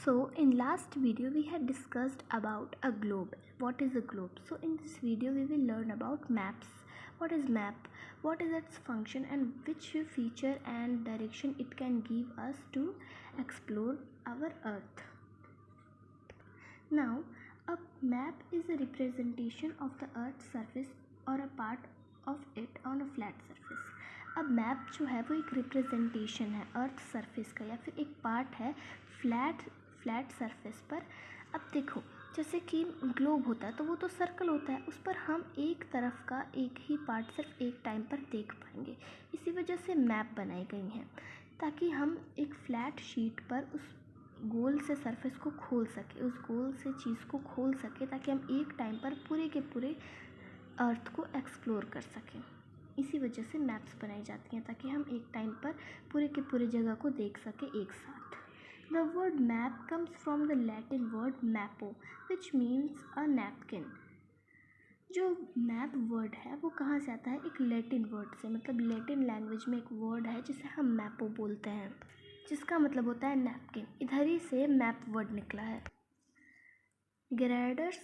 So in last video we had discussed about a globe. What is a globe? So in this video we will learn about maps. What is map? What is its function and which feature and direction it can give us to explore our earth. Now a map is a representation of the earth's surface or a part of it on a flat surface. अब map जो है वो एक representation है earth surface का या फिर एक पार्ट है फ्लैट सरफेस पर। अब देखो जैसे कि ग्लोब होता है तो वो तो सर्कल होता है, उस पर हम एक तरफ का एक ही पार्ट सिर्फ एक टाइम पर देख पाएंगे। इसी वजह से मैप बनाई गई हैं ताकि हम एक फ्लैट शीट पर उस गोल से सरफेस को खोल सके, उस गोल से चीज़ को खोल सके ताकि हम एक टाइम पर पूरे के पूरे अर्थ को एक्सप्लोर कर सकें। इसी वजह से मैप्स बनाई जाती हैं ताकि हम एक टाइम पर पूरे के पूरे जगह को देख सकें एक साथ। The word map comes from the Latin word mappa which means a napkin. जो मैप वर्ड है वो कहाँ से आता है? एक लैटिन वर्ड से, मतलब लैटिन लैंग्वेज में एक वर्ड है जिसे हम मैपो बोलते हैं, जिसका मतलब होता है नैपकिन। इधर ही से मैप वर्ड निकला है। Gerardus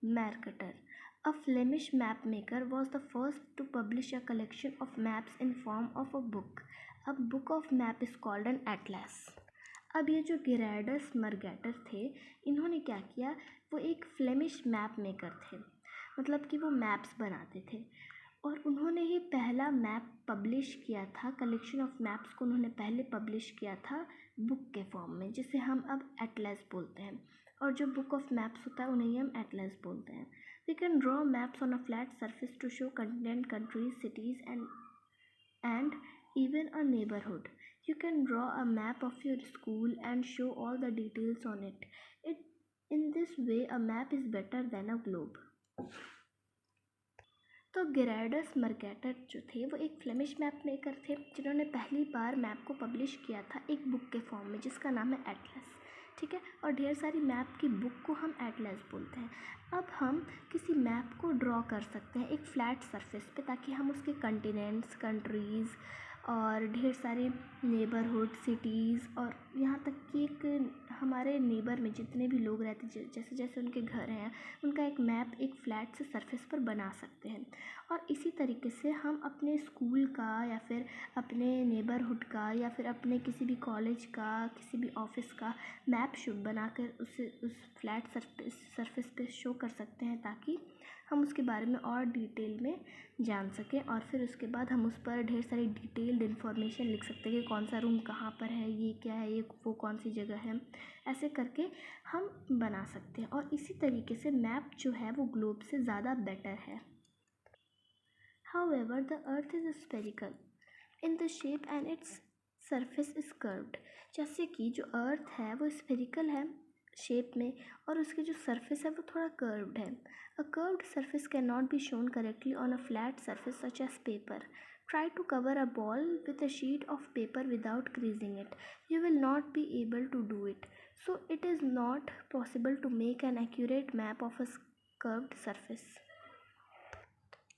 मैर्केटर, a Flemish map maker, was the first to publish a collection of maps in form of a book. A book of map is called an atlas. अब ये जो गेरार्डस मर्गेटर थे, इन्होंने क्या किया? वो एक फ्लेमिश मैप मेकर थे, मतलब कि वो मैप्स बनाते थे और उन्होंने ही पहला मैप पब्लिश किया था। कलेक्शन ऑफ मैप्स को उन्होंने पहले पब्लिश किया था बुक के फॉर्म में, जिसे हम अब एटलस बोलते हैं। और जो बुक ऑफ मैप्स होता है उन्हें हम एटलस बोलते हैं। We can draw maps on a flat surface to show continent, countries, cities and even a neighborhood. You can draw a map of your school and show all the details on it. In this way, a map is better than a globe. तो Gerardus Mercator जो थे वो एक Flemish map maker थे जिन्होंने पहली बार map को publish किया था एक बुक के फॉर्म में जिसका नाम है एटलस, ठीक है। और ढेर सारी मैप की बुक को हम एटलस बोलते हैं। अब हम किसी मैप को ड्रॉ कर सकते हैं एक फ्लैट सरफेस पे ताकि हम उसके कंटिनेंट्स, कंट्रीज़ और ढेर सारे नेबरहुड, सिटीज़ और यहाँ तक कि एक हमारे नेबर में जितने भी लोग रहते हैं जैसे जैसे उनके घर हैं उनका एक मैप एक फ्लैट से सरफेस पर बना सकते हैं। और इसी तरीके से हम अपने स्कूल का या फिर अपने नेबरहुड का या फिर अपने किसी भी कॉलेज का, किसी भी ऑफिस का मैप बनाकर उसे उस फ्लैट सरफेस पे शो कर सकते हैं ताकि हम उसके बारे में और डिटेल में जान सकें। और फिर उसके बाद हम उस पर ढेर सारी डिटेल्ड इन्फॉर्मेशन लिख सकते हैं कि कौन सा रूम कहाँ पर है, ये क्या है, ये वो कौन सी जगह है। ऐसे करके हम बना सकते हैं और इसी तरीके से मैप जो है वो ग्लोब से ज़्यादा बेटर है। However, the earth is spherical in the shape and its surface is curved. जैसे कि जो अर्थ है वो स्फेरिकल है शेप में और उसकी जो सरफेस है वो थोड़ा कर्व्ड है। A curved surface cannot be shown correctly on a flat surface such as paper. Try to cover a ball with a sheet of paper without creasing it. You will not be able to do it. So it is not possible to make an accurate map of a curved surface.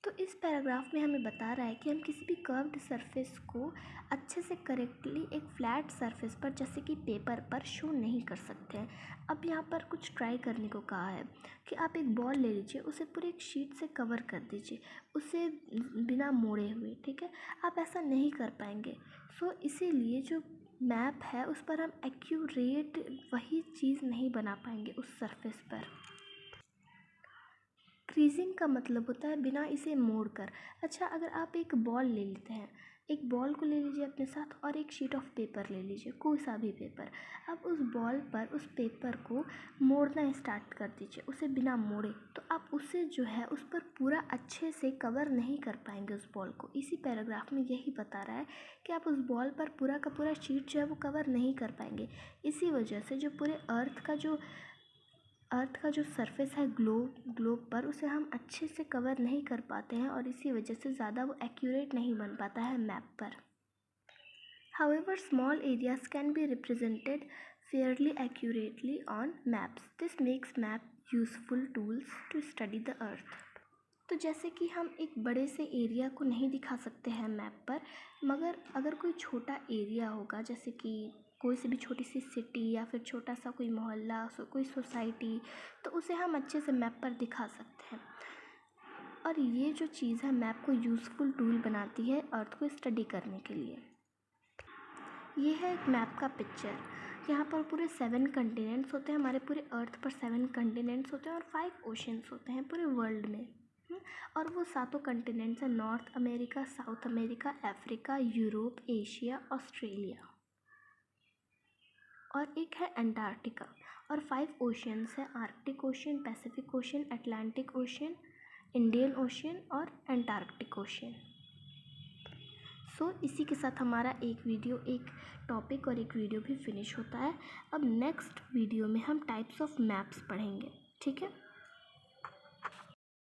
तो इस paragraph में हमें बता रहा है कि हम किसी भी कर्व्ड सरफेस को अच्छे से करेक्टली एक फ्लैट सरफेस पर जैसे कि पेपर पर शो नहीं कर सकते हैं। अब यहाँ पर कुछ ट्राई करने को कहा है कि आप एक बॉल ले लीजिए, उसे पूरे एक शीट से कवर कर दीजिए, उसे बिना मोड़े हुए, ठीक है। आप ऐसा नहीं कर पाएंगे। सो इसीलिए जो मैप है उस पर हम एक्यूरेट वही चीज़ नहीं बना पाएंगे उस सरफेस पर। क्रीजिंग का मतलब होता है बिना इसे मोड़ कर। अच्छा, अगर आप एक बॉल ले लेते हैं, एक बॉल को ले लीजिए अपने साथ और एक शीट ऑफ पेपर ले लीजिए, कोई सा भी पेपर। अब उस बॉल पर उस पेपर को मोड़ना स्टार्ट कर दीजिए, उसे बिना मोड़े, तो आप उसे जो है उस पर पूरा अच्छे से कवर नहीं कर पाएंगे उस बॉल को। इसी पैराग्राफ में यही बता रहा है कि आप उस बॉल पर पूरा का पूरा शीट जो है वो कवर नहीं कर पाएंगे। इसी वजह से जो पूरे अर्थ का जो सरफेस है ग्लोब पर, उसे हम अच्छे से कवर नहीं कर पाते हैं और इसी वजह से ज़्यादा वो एक्यूरेट नहीं बन पाता है मैप पर। However, small areas can be represented fairly accurately on maps. This makes map useful tools to study the earth. तो जैसे कि हम एक बड़े से एरिया को नहीं दिखा सकते हैं मैप पर, मगर अगर कोई छोटा एरिया होगा जैसे कि कोई सी भी छोटी सी सिटी या फिर छोटा सा कोई मोहल्ला, कोई सोसाइटी, तो उसे हम अच्छे से मैप पर दिखा सकते हैं। और ये जो चीज़ है मैप को यूज़फुल टूल बनाती है अर्थ को स्टडी करने के लिए। ये है एक मैप का पिक्चर। यहाँ पर पूरे 7 कंटिनेंट्स होते हैं, हमारे पूरे अर्थ पर 7 कंटिनेंट्स होते हैं और 5 ओशंस होते हैं पूरे वर्ल्ड में। और वो 7 कंटिनेंट्स हैं north America, south America, Africa, Europe, Asia, Australia और एक है अंटार्कटिका। और 5 ओशंस हैं Arctic ocean, Pacific ocean, Atlantic ocean, Indian ocean और अंटार्कटिक ओशन। इसी के साथ हमारा एक टॉपिक और एक वीडियो भी फिनिश होता है। अब नेक्स्ट वीडियो में हम टाइप्स ऑफ मैप्स पढ़ेंगे, ठीक है।